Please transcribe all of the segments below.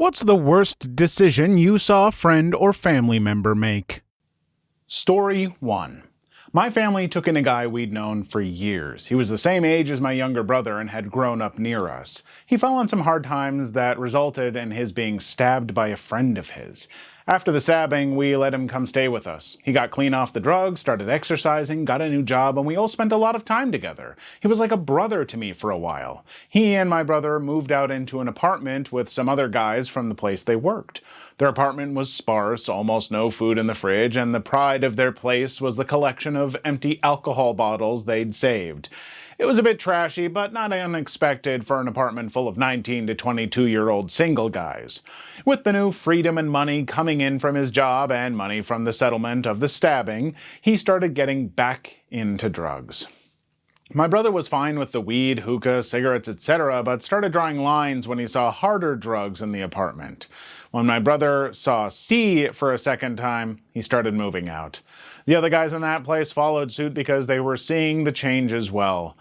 What's the worst decision you saw a friend or family member make? Story 1. My family took in a guy we'd known for years. He was the same age as my younger brother and had grown up near us. He fell on some hard times that resulted in his being stabbed by a friend of his. After the stabbing, we let him come stay with us. He got clean off the drugs, started exercising, got a new job, and we all spent a lot of time together. He was like a brother to me for a while. He and my brother moved out into an apartment with some other guys from the place they worked. Their apartment was sparse, almost no food in the fridge, and the pride of their place was the collection of empty alcohol bottles they'd saved. It was a bit trashy, but not unexpected for an apartment full of 19 to 22-year-old single guys. With the new freedom and money coming in from his job and money from the settlement of the stabbing, he started getting back into drugs. My brother was fine with the weed, hookah, cigarettes, etc., but started drawing lines when he saw harder drugs in the apartment. When my brother saw C for a second time, he started moving out. The other guys in that place followed suit because they were seeing the change as well.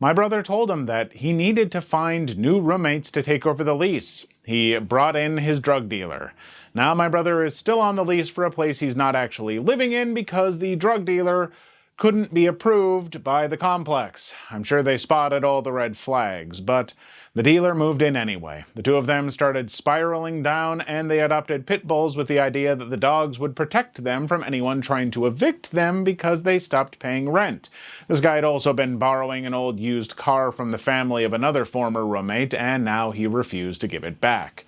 My brother told him that he needed to find new roommates to take over the lease. He brought in his drug dealer. Now my brother is still on the lease for a place he's not actually living in because the drug dealer couldn't be approved by the complex. I'm sure they spotted all the red flags, but the dealer moved in anyway. The two of them started spiraling down, and they adopted pit bulls with the idea that the dogs would protect them from anyone trying to evict them because they stopped paying rent. This guy had also been borrowing an old used car from the family of another former roommate, and now he refused to give it back.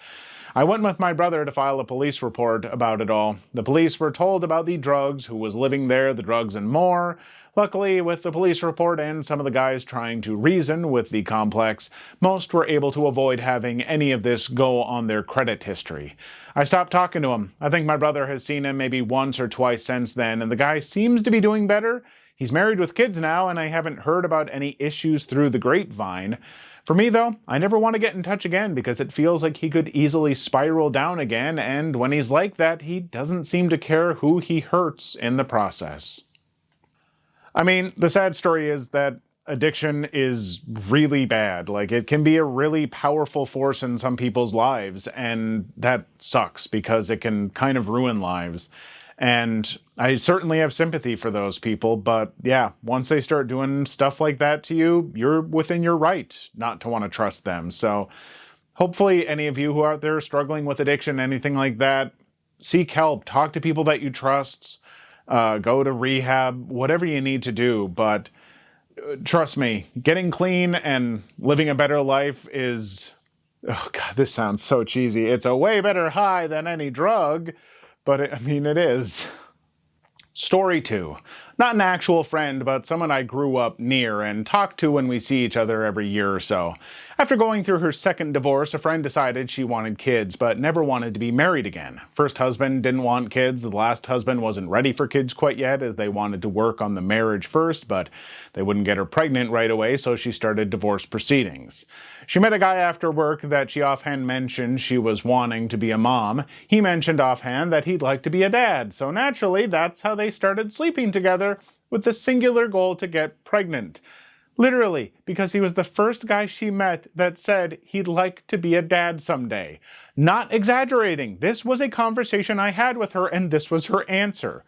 I went with my brother to file a police report about it all. The police were told about the drugs, who was living there, the drugs, and more. Luckily, with the police report and some of the guys trying to reason with the complex, most were able to avoid having any of this go on their credit history. I stopped talking to him. I think my brother has seen him maybe once or twice since then, and the guy seems to be doing better. He's married with kids now, and I haven't heard about any issues through the grapevine. For me, though, I never want to get in touch again because it feels like he could easily spiral down again, and when he's like that, he doesn't seem to care who he hurts in the process. I mean, the sad story is that addiction is really bad. Like, it can be a really powerful force in some people's lives, and that sucks because it can kind of ruin lives. And I certainly have sympathy for those people, but yeah, once they start doing stuff like that to you, you're within your right not to want to trust them. So hopefully any of you who are out there struggling with addiction, anything like that, seek help, talk to people that you trust, go to rehab, whatever you need to do. But trust me, getting clean and living a better life is, oh God, this sounds so cheesy. It's a way better high than any drug. But it is. Story 2. Not an actual friend, but someone I grew up near and talk to when we see each other every year or so. After going through her second divorce, a friend decided she wanted kids, but never wanted to be married again. First husband didn't want kids. The last husband wasn't ready for kids quite yet, as they wanted to work on the marriage first, but they wouldn't get her pregnant right away, so she started divorce proceedings. She met a guy after work that she offhand mentioned she was wanting to be a mom. He mentioned offhand that he'd like to be a dad, so naturally that's how they started sleeping together with the singular goal to get pregnant. Literally, because he was the first guy she met that said he'd like to be a dad someday. Not exaggerating. This was a conversation I had with her, and this was her answer.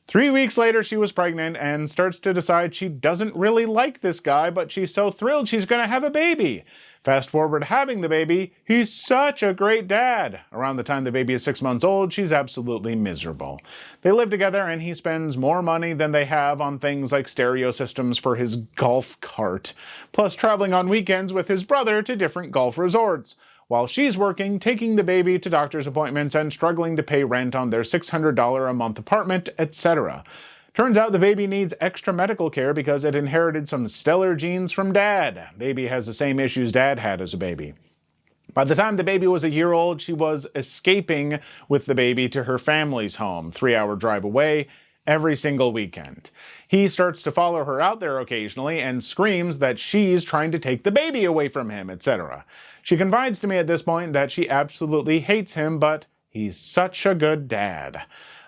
3 weeks later, she was pregnant and starts to decide she doesn't really like this guy, but she's so thrilled she's going to have a baby. Fast forward having the baby, he's such a great dad. Around the time the baby is 6 months old, she's absolutely miserable. They live together and he spends more money than they have on things like stereo systems for his golf cart, plus traveling on weekends with his brother to different golf resorts, while she's working, taking the baby to doctor's appointments and struggling to pay rent on their $600 a month apartment, etc. Turns out the baby needs extra medical care because it inherited some stellar genes from dad. Baby has the same issues dad had as a baby. By the time the baby was a year old, she was escaping with the baby to her family's home, 3-hour drive away, every single weekend. He starts to follow her out there occasionally and screams that she's trying to take the baby away from him, etc. She confides to me at this point that she absolutely hates him, but he's such a good dad.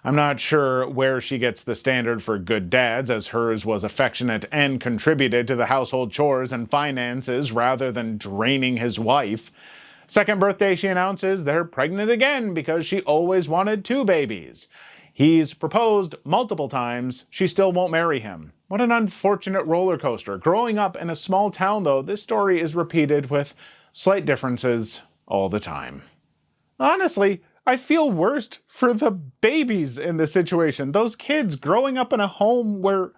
I'm not sure where she gets the standard for good dads, as hers was affectionate and contributed to the household chores and finances rather than draining his wife. Second birthday, she announces they're pregnant again because she always wanted 2 babies. He's proposed multiple times. She still won't marry him. What an unfortunate roller coaster. Growing up in a small town, though, this story is repeated with slight differences all the time. Honestly, I feel worst for the babies in this situation. Those kids growing up in a home where,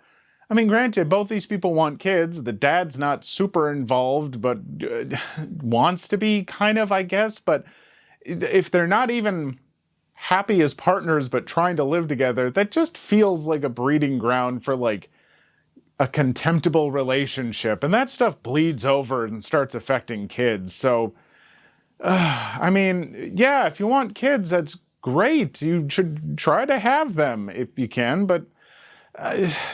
I mean, granted, both these people want kids. The dad's not super involved, but wants to be kind of, I guess. But if they're not even happy as partners but trying to live together, that just feels like a breeding ground for like a contemptible relationship. And that stuff bleeds over and starts affecting kids. So, I mean, yeah, if you want kids, that's great. You should try to have them if you can, but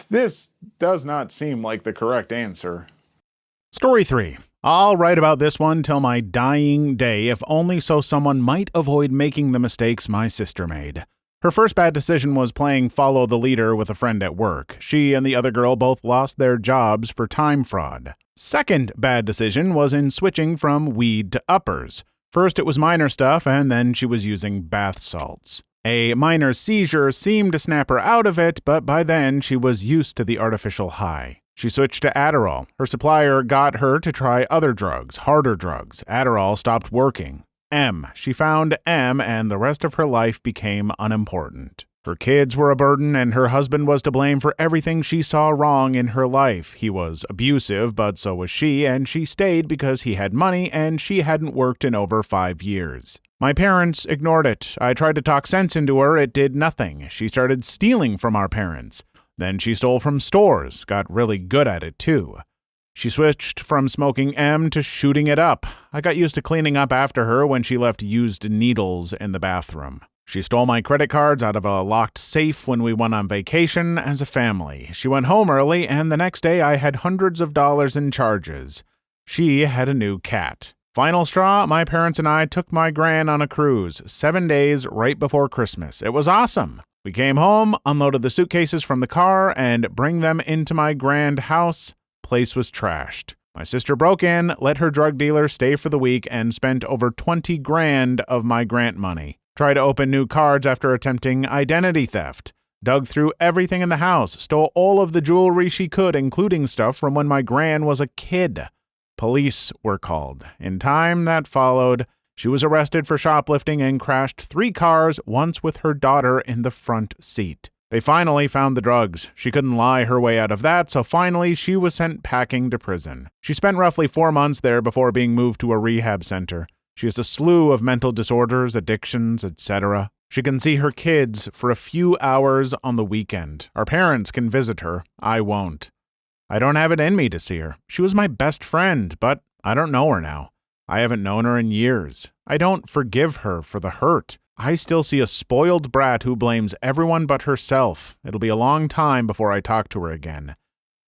this does not seem like the correct answer. Story 3. I'll write about this one till my dying day, if only so someone might avoid making the mistakes my sister made. Her first bad decision was playing follow the leader with a friend at work. She and the other girl both lost their jobs for time fraud. Second bad decision was in switching from weed to uppers. First it was minor stuff, and then she was using bath salts. A minor seizure seemed to snap her out of it, but by then she was used to the artificial high. She switched to Adderall. Her supplier got her to try other drugs, harder drugs. Adderall stopped working. She found M, and the rest of her life became unimportant. Her kids were a burden, and her husband was to blame for everything she saw wrong in her life. He was abusive, but so was she, and she stayed because he had money, and she hadn't worked in over 5 years. My parents ignored it. I tried to talk sense into her. It did nothing. She started stealing from our parents. Then she stole from stores, got really good at it too. She switched from smoking M to shooting it up. I got used to cleaning up after her when she left used needles in the bathroom. She stole my credit cards out of a locked safe when we went on vacation as a family. She went home early, and the next day I had hundreds of dollars in charges. She had a new cat. Final straw, my parents and I took my gran on a cruise, 7 days right before Christmas. It was awesome. We came home, unloaded the suitcases from the car, and bring them into my grand house. Place was trashed. My sister broke in, let her drug dealer stay for the week, and spent over 20 grand of my grant money. Tried to open new cards after attempting identity theft. Dug through everything in the house, stole all of the jewelry she could, including stuff from when my gran was a kid. Police were called. In time that followed, she was arrested for shoplifting and crashed 3 cars, once with her daughter in the front seat. They finally found the drugs. She couldn't lie her way out of that, so finally she was sent packing to prison. She spent roughly 4 months there before being moved to a rehab center. She has a slew of mental disorders, addictions, etc. She can see her kids for a few hours on the weekend. Our parents can visit her. I won't. I don't have it in me to see her. She was my best friend, but I don't know her now. I haven't known her in years. I don't forgive her for the hurt. I still see a spoiled brat who blames everyone but herself. It'll be a long time before I talk to her again.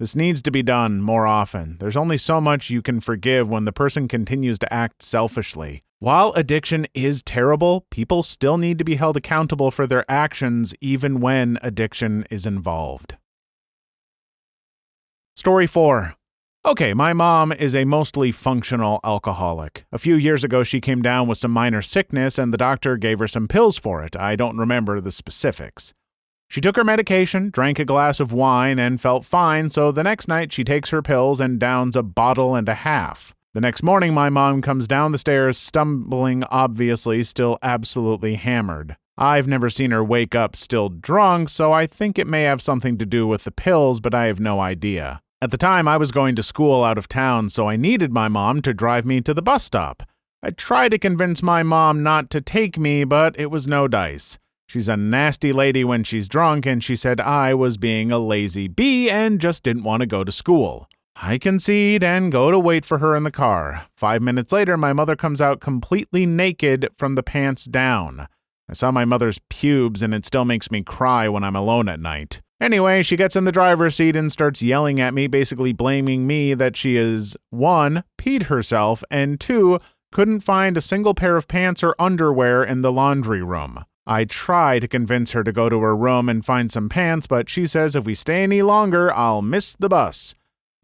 This needs to be done more often. There's only so much you can forgive when the person continues to act selfishly. While addiction is terrible, people still need to be held accountable for their actions even when addiction is involved. Story 4. Okay, my mom is a mostly functional alcoholic. A few years ago, she came down with some minor sickness, and the doctor gave her some pills for it. I don't remember the specifics. She took her medication, drank a glass of wine, and felt fine, so the next night she takes her pills and downs a bottle and a half. The next morning, my mom comes down the stairs, stumbling, obviously, still absolutely hammered. I've never seen her wake up still drunk, so I think it may have something to do with the pills, but I have no idea. At the time, I was going to school out of town, so I needed my mom to drive me to the bus stop. I tried to convince my mom not to take me, but it was no dice. She's a nasty lady when she's drunk, and she said I was being a lazy bee and just didn't want to go to school. I concede and go to wait for her in the car. 5 minutes later, my mother comes out completely naked from the pants down. I saw my mother's pubes, and it still makes me cry when I'm alone at night. Anyway, she gets in the driver's seat and starts yelling at me, basically blaming me that she is, 1, peed herself, and 2, couldn't find a single pair of pants or underwear in the laundry room. I try to convince her to go to her room and find some pants, but she says if we stay any longer, I'll miss the bus.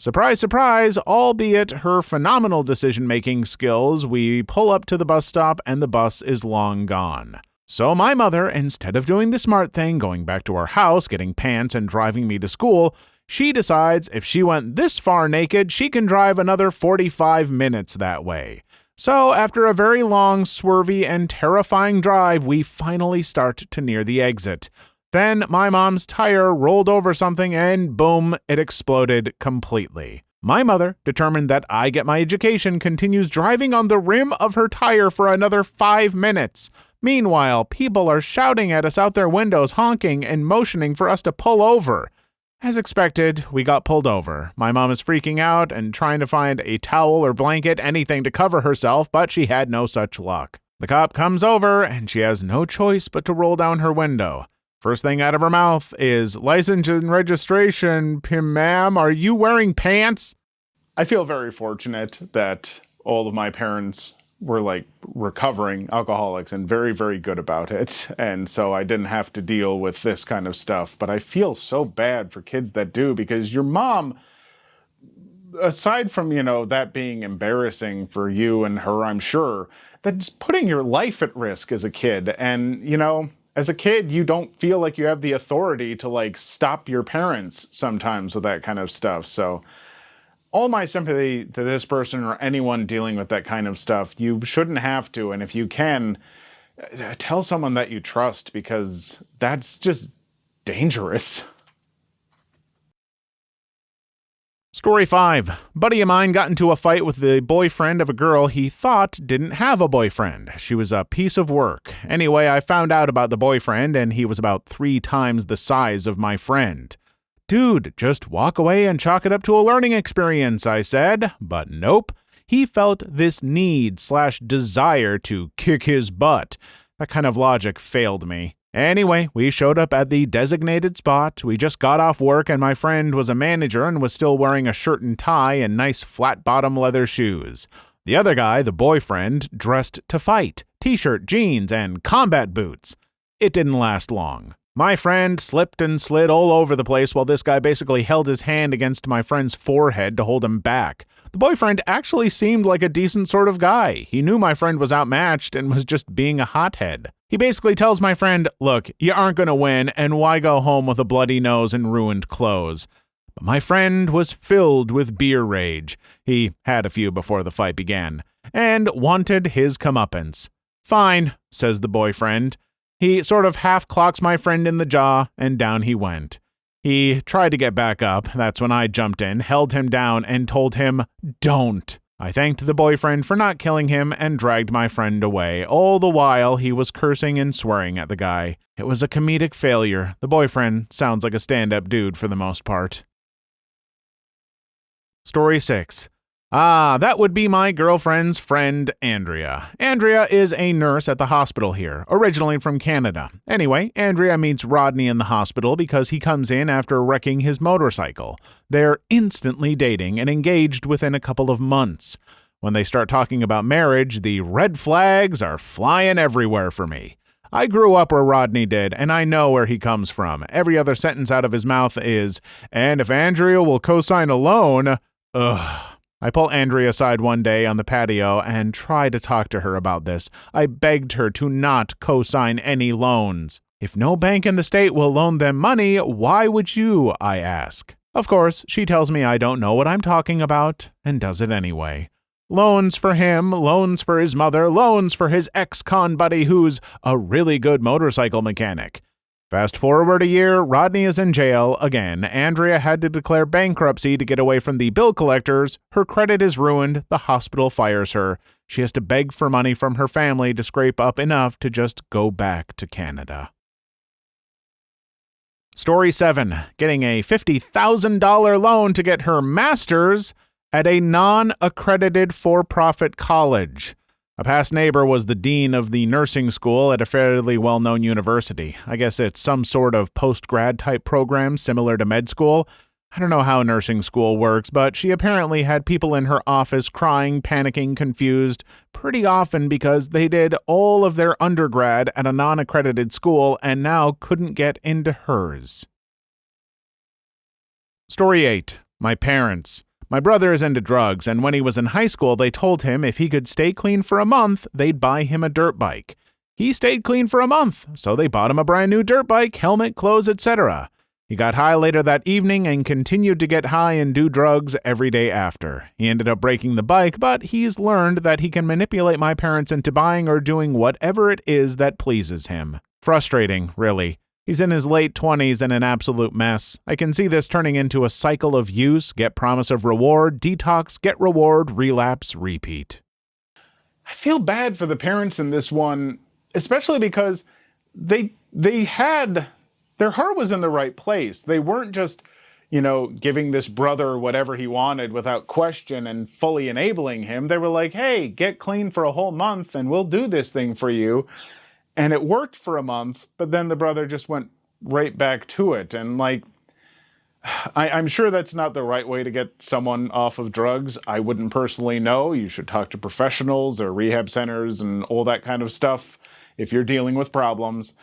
Surprise, surprise, albeit her phenomenal decision-making skills, we pull up to the bus stop and the bus is long gone. So my mother, instead of doing the smart thing, going back to our house, getting pants, and driving me to school, she decides if she went this far naked, she can drive another 45 minutes that way. So after a very long, swervy, and terrifying drive, we finally start to near the exit. Then my mom's tire rolled over something and boom, it exploded completely. My mother, determined that I get my education, continues driving on the rim of her tire for another 5 minutes. Meanwhile, people are shouting at us out their windows, honking and motioning for us to pull over. As expected, we got pulled over. My mom is freaking out and trying to find a towel or blanket, anything to cover herself, but she had no such luck. The cop comes over and she has no choice but to roll down her window. First thing out of her mouth is, "License and registration, ma'am, are you wearing pants?" I feel very fortunate that all of my parents were recovering alcoholics and very, very good about it. And so I didn't have to deal with this kind of stuff. But I feel so bad for kids that do, because your mom, aside from, that being embarrassing for you and her, I'm sure, that's putting your life at risk as a kid. And, as a kid, you don't feel like you have the authority to stop your parents sometimes with that kind of stuff. So all my sympathy to this person or anyone dealing with that kind of stuff. You shouldn't have to. And if you can, tell someone that you trust, because that's just dangerous. Story 5. Buddy of mine got into a fight with the boyfriend of a girl he thought didn't have a boyfriend. She was a piece of work. Anyway, I found out about the boyfriend, and he was about 3 times the size of my friend. "Dude, just walk away and chalk it up to a learning experience," I said. But nope. He felt this need/desire to kick his butt. That kind of logic failed me. Anyway, we showed up at the designated spot. We just got off work, and my friend was a manager and was still wearing a shirt and tie and nice flat-bottom leather shoes. The other guy, the boyfriend, dressed to fight, t-shirt, jeans, and combat boots. It didn't last long. My friend slipped and slid all over the place while this guy basically held his hand against my friend's forehead to hold him back. The boyfriend actually seemed like a decent sort of guy. He knew my friend was outmatched and was just being a hothead. He basically tells my friend, "Look, you aren't going to win, and why go home with a bloody nose and ruined clothes?" But my friend was filled with beer rage. He had a few before the fight began, and wanted his comeuppance. "Fine," says the boyfriend. He sort of half-clocks my friend in the jaw, and down he went. He tried to get back up. That's when I jumped in, held him down, and told him, "Don't." I thanked the boyfriend for not killing him and dragged my friend away. All the while, he was cursing and swearing at the guy. It was a comedic failure. The boyfriend sounds like a stand-up dude for the most part. Story 6. That would be my girlfriend's friend, Andrea. Andrea is a nurse at the hospital here, originally from Canada. Anyway, Andrea meets Rodney in the hospital because he comes in after wrecking his motorcycle. They're instantly dating and engaged within a couple of months. When they start talking about marriage, the red flags are flying everywhere for me. I grew up where Rodney did, and I know where he comes from. Every other sentence out of his mouth is, "And if Andrea will co-sign a loan," ugh. I pull Andrea aside one day on the patio and try to talk to her about this. I begged her to not co-sign any loans. If no bank in the state will loan them money, why would you, I ask. Of course, she tells me I don't know what I'm talking about, and does it anyway. Loans for him, loans for his mother, loans for his ex-con buddy who's a really good motorcycle mechanic. Fast forward a year, Rodney is in jail again. Andrea had to declare bankruptcy to get away from the bill collectors. Her credit is ruined. The hospital fires her. She has to beg for money from her family to scrape up enough to just go back to Canada. Story 7. Getting a $50,000 loan to get her master's at a non-accredited for-profit college. A past neighbor was the dean of the nursing school at a fairly well-known university. I guess it's some sort of post-grad type program similar to med school. I don't know how nursing school works, but she apparently had people in her office crying, panicking, confused, pretty often because they did all of their undergrad at a non-accredited school and now couldn't get into hers. Story 8. My parents. My brother is into drugs, and when he was in high school, they told him if he could stay clean for a month, they'd buy him a dirt bike. He stayed clean for a month, so they bought him a brand new dirt bike, helmet, clothes, etc. He got high later that evening and continued to get high and do drugs every day after. He ended up breaking the bike, but he's learned that he can manipulate my parents into buying or doing whatever it is that pleases him. Frustrating, really. He's in his late 20s and an absolute mess. I can see this turning into a cycle of use, get promise of reward, detox, get reward, relapse, repeat. I feel bad for the parents in this one, especially because they had... their heart was in the right place. They weren't just, giving this brother whatever he wanted without question and fully enabling him. They were like, hey, get clean for a whole month and we'll do this thing for you. And it worked for a month, but then the brother just went right back to it. And I'm sure that's not the right way to get someone off of drugs. I wouldn't personally know. You should talk to professionals or rehab centers and all that kind of stuff if you're dealing with problems.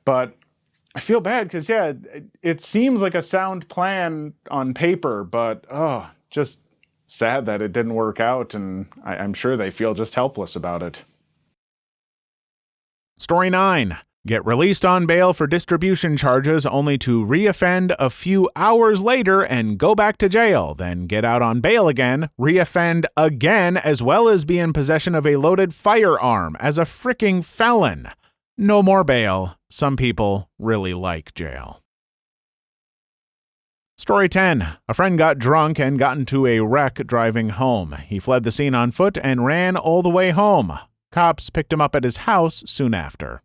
But I feel bad because, it seems like a sound plan on paper, but, just sad that it didn't work out, and I'm sure they feel just helpless about it. Story 9. Get released on bail for distribution charges only to reoffend a few hours later and go back to jail, then get out on bail again, reoffend again, as well as be in possession of a loaded firearm as a freaking felon. No more bail. Some people really like jail. Story 10. A friend got drunk and got into a wreck driving home. He fled the scene on foot and ran all the way home. Cops picked him up at his house soon after.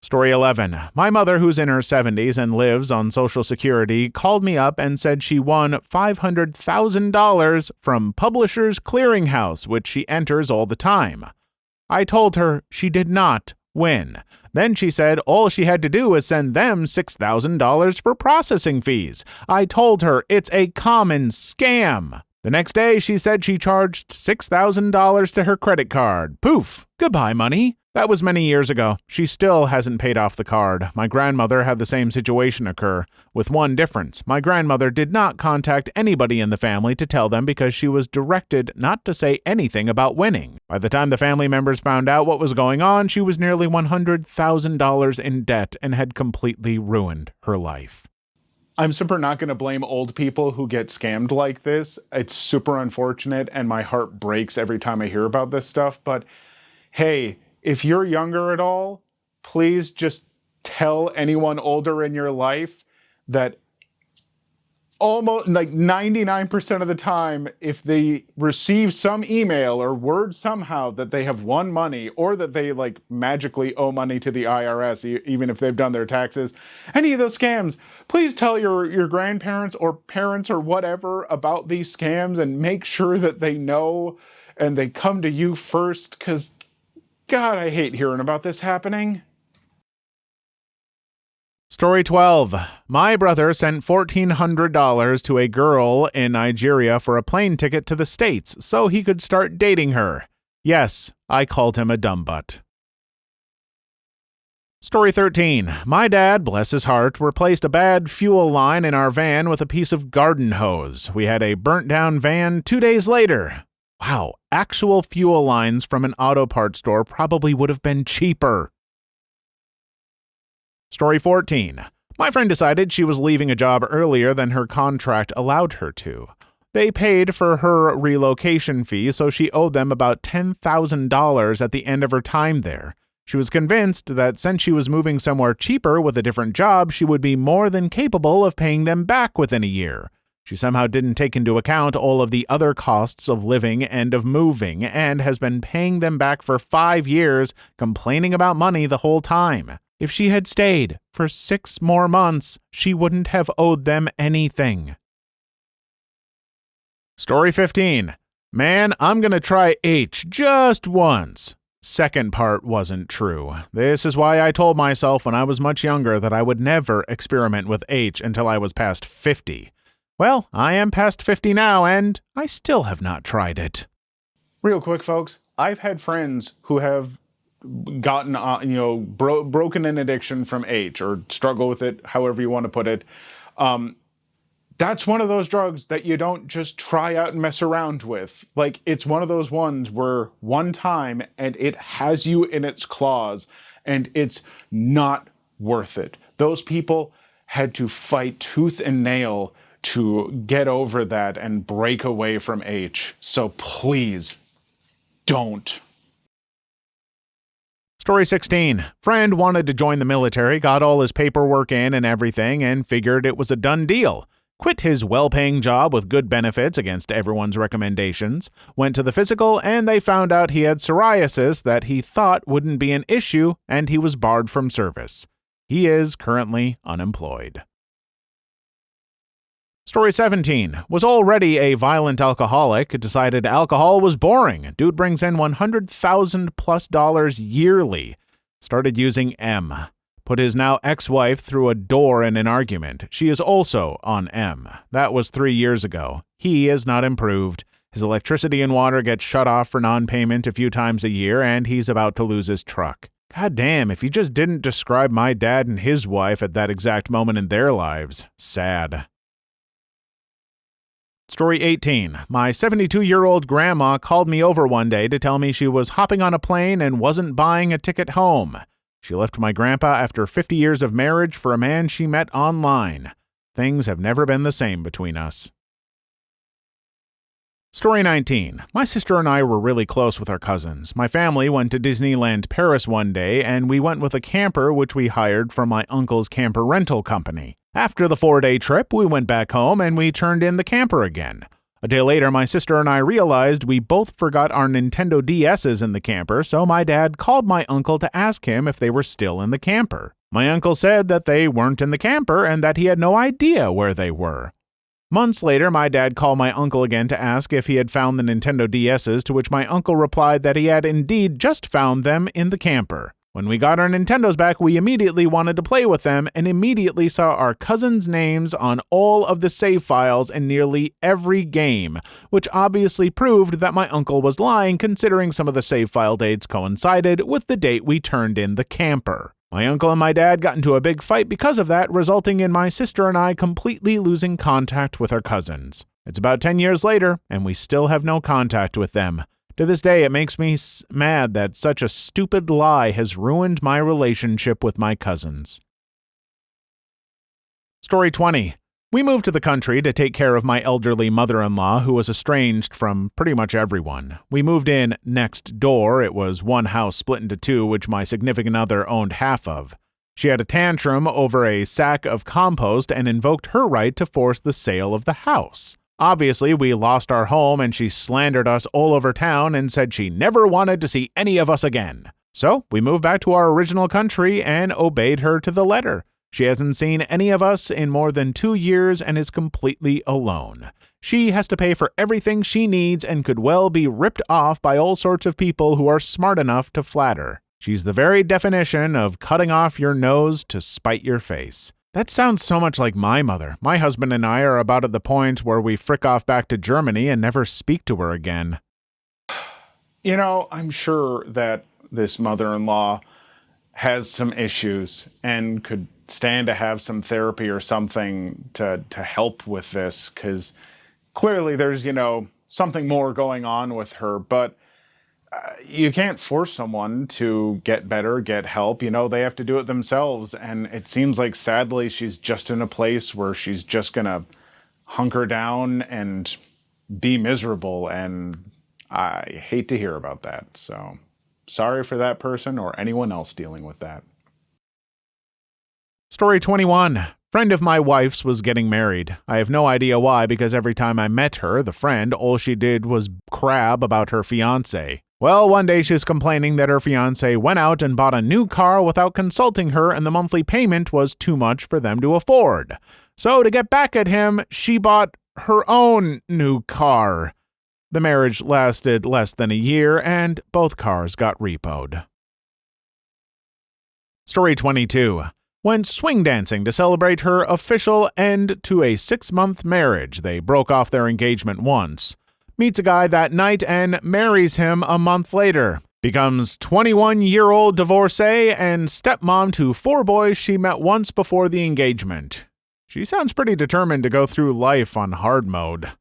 Story 11. My mother, who's in her 70s and lives on Social Security, called me up and said she won $500,000 from Publishers Clearinghouse, which she enters all the time. I told her she did not win. Then she said all she had to do was send them $6,000 for processing fees. I told her it's a common scam. The next day, she said she charged $6,000 to her credit card. Poof! Goodbye, money. That was many years ago. She still hasn't paid off the card. My grandmother had the same situation occur, with one difference. My grandmother did not contact anybody in the family to tell them because she was directed not to say anything about winning. By the time the family members found out what was going on, she was nearly $100,000 in debt and had completely ruined her life. I'm super not going to blame old people who get scammed like this. It's super unfortunate and my heart breaks every time I hear about this stuff. But hey, if you're younger at all, please just tell anyone older in your life that almost 99% of the time, if they receive some email or word somehow that they have won money or that they magically owe money to the IRS, even if they've done their taxes, any of those scams, please tell your grandparents or parents or whatever about these scams and make sure that they know and they come to you first, because God, I hate hearing about this happening. Story 12. My brother sent $1,400 to a girl in Nigeria for a plane ticket to the States so he could start dating her. Yes, I called him a dumbbutt. Story 13. My dad, bless his heart, replaced a bad fuel line in our van with a piece of garden hose. We had a burnt-down van 2 days later. Wow, actual fuel lines from an auto parts store probably would have been cheaper. Story 14. My friend decided she was leaving a job earlier than her contract allowed her to. They paid for her relocation fee, so she owed them about $10,000 at the end of her time there. She was convinced that since she was moving somewhere cheaper with a different job, she would be more than capable of paying them back within a year. She somehow didn't take into account all of the other costs of living and of moving, and has been paying them back for 5 years, complaining about money the whole time. If she had stayed for 6 more months, she wouldn't have owed them anything. Story 15. Man, I'm gonna try H just once. Second part wasn't true. This is why I told myself when I was much younger that I would never experiment with H until I was past 50. Well, I am past 50 now, and I still have not tried it. Real quick, folks, I've had friends who have gotten, broken an addiction from H, or struggle with it, however you want to put it. That's one of those drugs that you don't just try out and mess around with. Like, it's one of those ones where one time and it has you in its claws, and it's not worth it. Those people had to fight tooth and nail to get over that and break away from H. So please, don't. Story 16. Friend wanted to join the military, got all his paperwork in and everything, and figured it was a done deal. Quit his well-paying job with good benefits against everyone's recommendations, went to the physical, and they found out he had psoriasis that he thought wouldn't be an issue, and he was barred from service. He is currently unemployed. Story 17. Was already a violent alcoholic, decided alcohol was boring. Dude brings in $100,000+ yearly. Started using M. Put his now ex-wife through a door in an argument. She is also on M. That was 3 years ago. He is not improved. His electricity and water get shut off for non-payment a few times a year, and he's about to lose his truck. God damn, if you just didn't describe my dad and his wife at that exact moment in their lives. Sad. Story 18. My 72-year-old grandma called me over one day to tell me she was hopping on a plane and wasn't buying a ticket home. She left my grandpa after 50 years of marriage for a man she met online. Things have never been the same between us. Story 19. My sister and I were really close with our cousins. My family went to Disneyland Paris one day, and we went with a camper which we hired from my uncle's camper rental company. After the 4-day trip, we went back home and we turned in the camper again. A day later, my sister and I realized we both forgot our Nintendo DSs in the camper, so my dad called my uncle to ask him if they were still in the camper. My uncle said that they weren't in the camper and that he had no idea where they were. Months later, my dad called my uncle again to ask if he had found the Nintendo DSs, to which my uncle replied that he had indeed just found them in the camper. When we got our Nintendos back, we immediately wanted to play with them and immediately saw our cousins' names on all of the save files in nearly every game, which obviously proved that my uncle was lying, considering some of the save file dates coincided with the date we turned in the camper. My uncle and my dad got into a big fight because of that, resulting in my sister and I completely losing contact with our cousins. It's about 10 years later, and we still have no contact with them. To this day, it makes me mad that such a stupid lie has ruined my relationship with my cousins. Story 20. We moved to the country to take care of my elderly mother-in-law who was estranged from pretty much everyone. We moved in next door. It was one house split into two, which my significant other owned half of. She had a tantrum over a sack of compost and invoked her right to force the sale of the house. Obviously, we lost our home and she slandered us all over town and said she never wanted to see any of us again. So we moved back to our original country and obeyed her to the letter. She hasn't seen any of us in more than 2 years and is completely alone. She has to pay for everything she needs and could well be ripped off by all sorts of people who are smart enough to flatter. She's the very definition of cutting off your nose to spite your face. That sounds so much like my mother. My husband and I are about at the point where we frick off back to Germany and never speak to her again. You know, I'm sure that this mother-in-law has some issues and could stand to have some therapy or something to help with this, because clearly there's, something more going on with her, but you can't force someone to get better, get help. They have to do it themselves. And it seems like, sadly, she's just in a place where she's just going to hunker down and be miserable. And I hate to hear about that. So sorry for that person or anyone else dealing with that. Story 21. Friend of my wife's was getting married. I have no idea why, because every time I met her, the friend, all she did was crab about her fiancé. Well, one day she's complaining that her fiancé went out and bought a new car without consulting her, and the monthly payment was too much for them to afford. So to get back at him, she bought her own new car. The marriage lasted less than a year, and both cars got repoed. Story 22. Went swing dancing to celebrate her official end to a 6-month marriage. They broke off their engagement once. Meets a guy that night and marries him a month later. Becomes 21-year-old divorcee and stepmom to 4 boys she met once before the engagement. She sounds pretty determined to go through life on hard mode.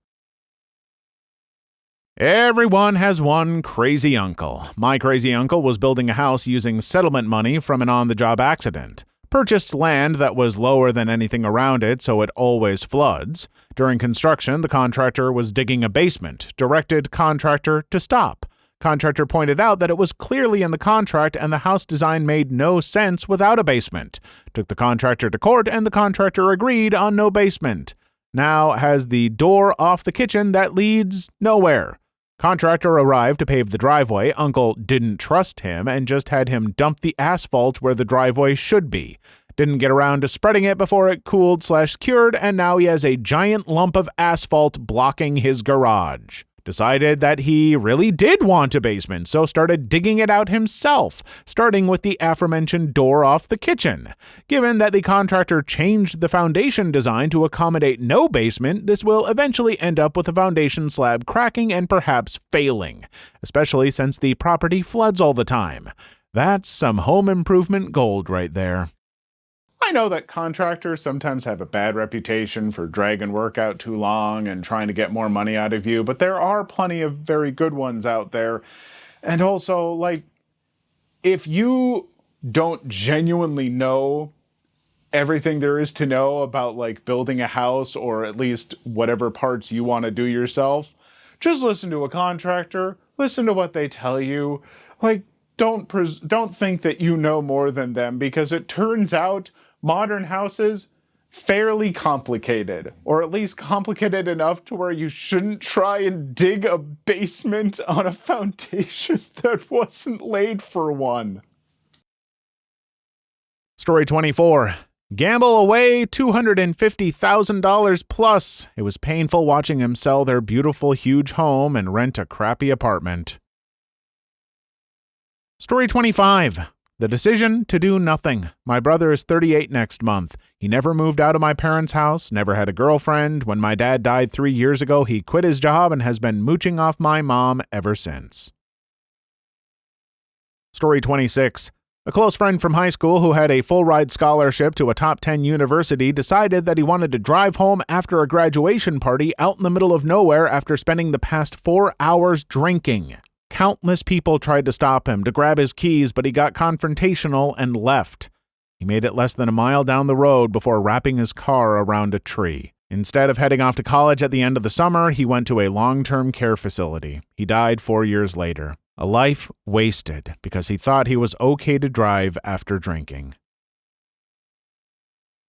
Everyone has one crazy uncle. My crazy uncle was building a house using settlement money from an on-the-job accident. Purchased land that was lower than anything around it, so it always floods. During construction, the contractor was digging a basement, directed contractor to stop. Contractor pointed out that it was clearly in the contract and the house design made no sense without a basement. Took the contractor to court and the contractor agreed on no basement. Now has the door off the kitchen that leads nowhere. Contractor arrived to pave the driveway. Uncle didn't trust him and just had him dump the asphalt where the driveway should be. Didn't get around to spreading it before it cooled/cured, and now he has a giant lump of asphalt blocking his garage. Decided that he really did want a basement, so started digging it out himself, starting with the aforementioned door off the kitchen. Given that the contractor changed the foundation design to accommodate no basement, this will eventually end up with the foundation slab cracking and perhaps failing, especially since the property floods all the time. That's some home improvement gold right there. I know that contractors sometimes have a bad reputation for dragging work out too long and trying to get more money out of you, but there are plenty of very good ones out there. And also, like, if you don't genuinely know everything there is to know about, like, building a house or at least whatever parts you want to do yourself, just listen to a contractor, listen to what they tell you. Like, don't think that you know more than them, because it turns out modern houses fairly complicated, or at least complicated enough to where you shouldn't try and dig a basement on a foundation that wasn't laid for one. Story 24. Gamble away $250,000 plus. It was painful watching him sell their beautiful huge home and rent a crappy apartment. Story 25. The decision to do nothing. My brother is 38 next month. He never moved out of my parents' house, never had a girlfriend. When my dad died 3 years ago, he quit his job and has been mooching off my mom ever since. Story 26. A close friend from high school who had a full-ride scholarship to a top 10 university decided that he wanted to drive home after a graduation party out in the middle of nowhere after spending the past 4 hours drinking. Countless people tried to stop him, to grab his keys, but he got confrontational and left. He made it less than a mile down the road before wrapping his car around a tree. Instead of heading off to college at the end of the summer, he went to a long-term care facility. He died 4 years later. A life wasted because he thought he was okay to drive after drinking.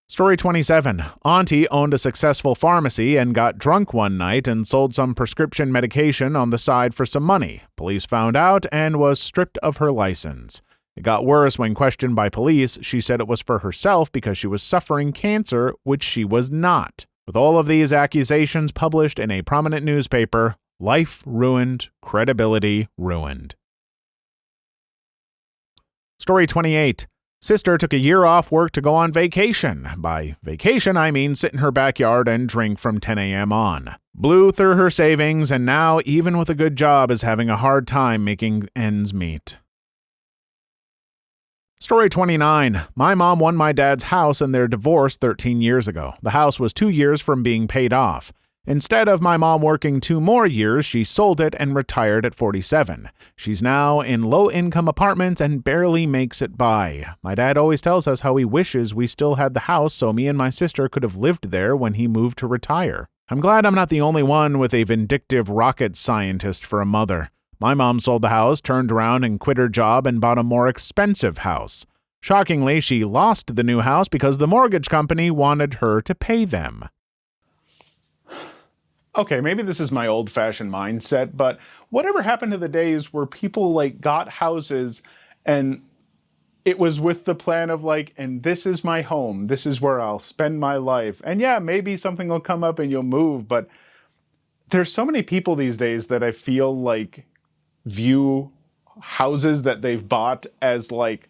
Story 27. Auntie owned a successful pharmacy and got drunk one night and sold some prescription medication on the side for some money. Police found out and was stripped of her license. It got worse when questioned by police. She said it was for herself because she was suffering cancer, which she was not. With all of these accusations published in a prominent newspaper, life ruined, credibility ruined. Story 28. Sister took a year off work to go on vacation. By vacation, I mean sit in her backyard and drink from 10 a.m. on. Blew through her savings, and now, even with a good job, is having a hard time making ends meet. Story 29. My mom won my dad's house in their divorce 13 years ago. The house was 2 years from being paid off. Instead of my mom working 2 more years, she sold it and retired at 47. She's now in low-income apartments and barely makes it by. My dad always tells us how he wishes we still had the house so me and my sister could have lived there when he moved to retire. I'm glad I'm not the only one with a vindictive rocket scientist for a mother. My mom sold the house, turned around and quit her job and bought a more expensive house. Shockingly, she lost the new house because the mortgage company wanted her to pay them. Okay, maybe this is my old-fashioned mindset, but whatever happened to the days where people, like, got houses and it was with the plan of, like, and this is my home, this is where I'll spend my life. And yeah, maybe something will come up and you'll move, but there's so many people these days that I feel like view houses that they've bought as, like,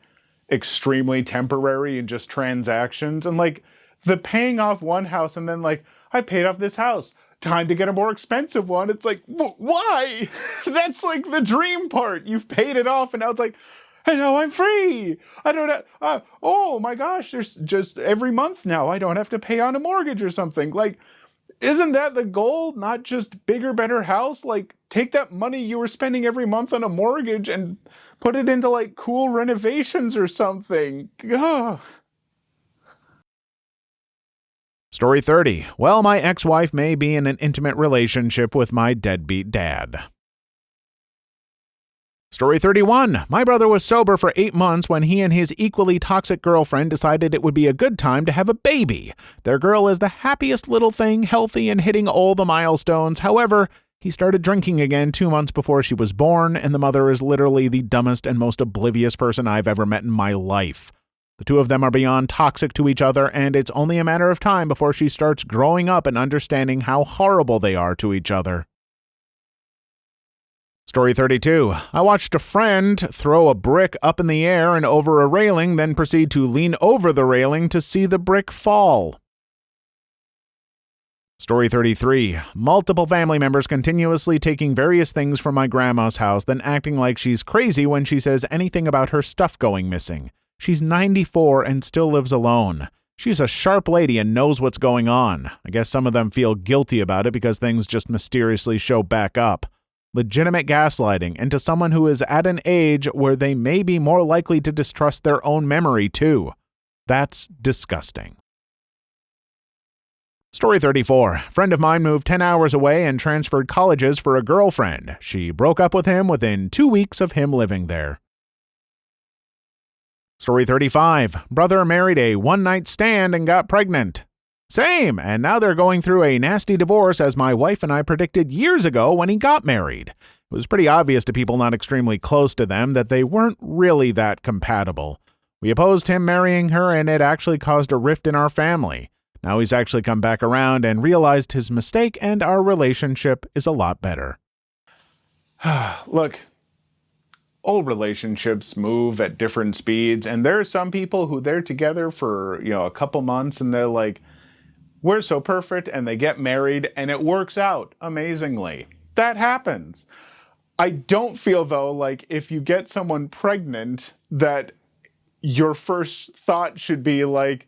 extremely temporary and just transactions. And, like, the paying off one house and then, like, I paid off this house, time to get a more expensive one. It's like, why? That's like the dream part. You've paid it off and now it's like, And now I'm free. I don't have, oh my gosh, there's just every month now I don't have to pay on a mortgage or something. Like, isn't that the goal? Not just bigger, better house? Like, take that money you were spending every month on a mortgage and put it into like cool renovations or something. Ugh. Story 30. Well, my ex-wife may be in an intimate relationship with my deadbeat dad. Story 31. My brother was sober for 8 months when he and his equally toxic girlfriend decided it would be a good time to have a baby. Their girl is the happiest little thing, healthy and hitting all the milestones. However, he started drinking again 2 months before she was born, and the mother is literally the dumbest and most oblivious person I've ever met in my life. The two of them are beyond toxic to each other, and it's only a matter of time before she starts growing up and understanding how horrible they are to each other. Story 32. I watched a friend throw a brick up in the air and over a railing, then proceed to lean over the railing to see the brick fall. Story 33. Multiple family members continuously taking various things from my grandma's house, then acting like she's crazy when she says anything about her stuff going missing. She's 94 and still lives alone. She's a sharp lady and knows what's going on. I guess some of them feel guilty about it because things just mysteriously show back up. Legitimate gaslighting, and to someone who is at an age where they may be more likely to distrust their own memory too. That's disgusting. Story 34. Friend of mine moved 10 hours away and transferred colleges for a girlfriend. She broke up with him within 2 weeks of him living there. Story 35. Brother married a one-night stand and got pregnant. Same, and now they're going through a nasty divorce as my wife and I predicted years ago when he got married. It was pretty obvious to people not extremely close to them that they weren't really that compatible. We opposed him marrying her, and it actually caused a rift in our family. Now he's actually come back around and realized his mistake, and our relationship is a lot better. Look, old relationships move at different speeds, and there are some people who they're together for, a couple months and they're like, we're so perfect, and they get married and it works out amazingly. That happens. I don't feel though like if you get someone pregnant that your first thought should be like,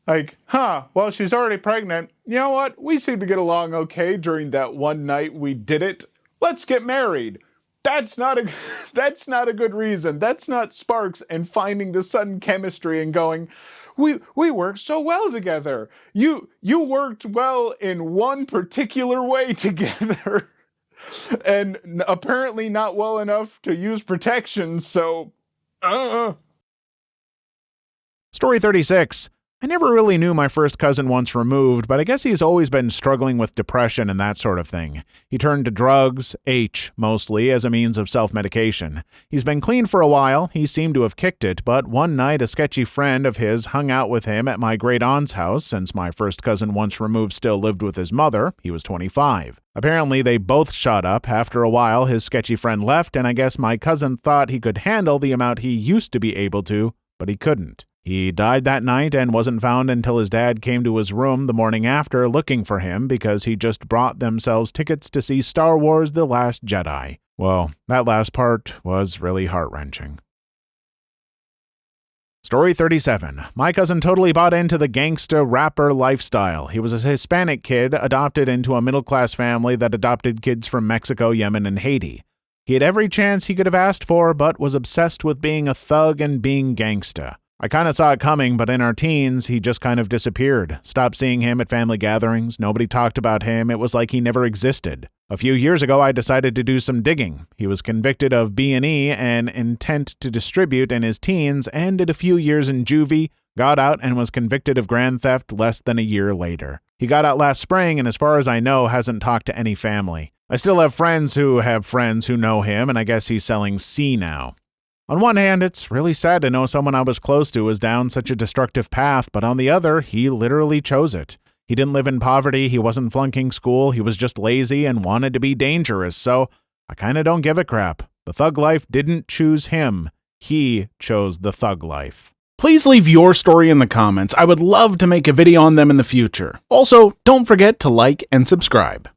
well, she's already pregnant. You know what? We seem to get along okay during that one night we did it. Let's get married. That's not a good reason. That's not sparks and finding the sudden chemistry and going, we worked so well together. You worked well in one particular way together. And apparently not well enough to use protection, so Story 36. I never really knew my first cousin once removed, but I guess he's always been struggling with depression and that sort of thing. He turned to drugs, mostly, as a means of self-medication. He's been clean for a while, he seemed to have kicked it, but one night a sketchy friend of his hung out with him at my great-aunt's house since my first cousin once removed still lived with his mother. He was 25. Apparently they both shot up. After a while his sketchy friend left, and I guess my cousin thought he could handle the amount he used to be able to, but he couldn't. He died that night and wasn't found until his dad came to his room the morning after looking for him because he just bought themselves tickets to see Star Wars: The Last Jedi. Well, that last part was really heart-wrenching. Story 37. My cousin totally bought into the gangsta rapper lifestyle. He was a Hispanic kid adopted into a middle-class family that adopted kids from Mexico, Yemen, and Haiti. He had every chance he could have asked for, but was obsessed with being a thug and being gangsta. I kind of saw it coming, but in our teens, he just kind of disappeared. Stopped seeing him at family gatherings. Nobody talked about him. It was like he never existed. A few years ago, I decided to do some digging. He was convicted of B&E and intent to distribute in his teens and did a few years in juvie, got out, and was convicted of grand theft less than a year later. He got out last spring, and as far as I know, hasn't talked to any family. I still have friends who know him, and I guess he's selling C now. On one hand, it's really sad to know someone I was close to was down such a destructive path, but on the other, he literally chose it. He didn't live in poverty, he wasn't flunking school, he was just lazy and wanted to be dangerous, so I kinda don't give a crap. The thug life didn't choose him. He chose the thug life. Please leave your story in the comments. I would love to make a video on them in the future. Also, don't forget to like and subscribe.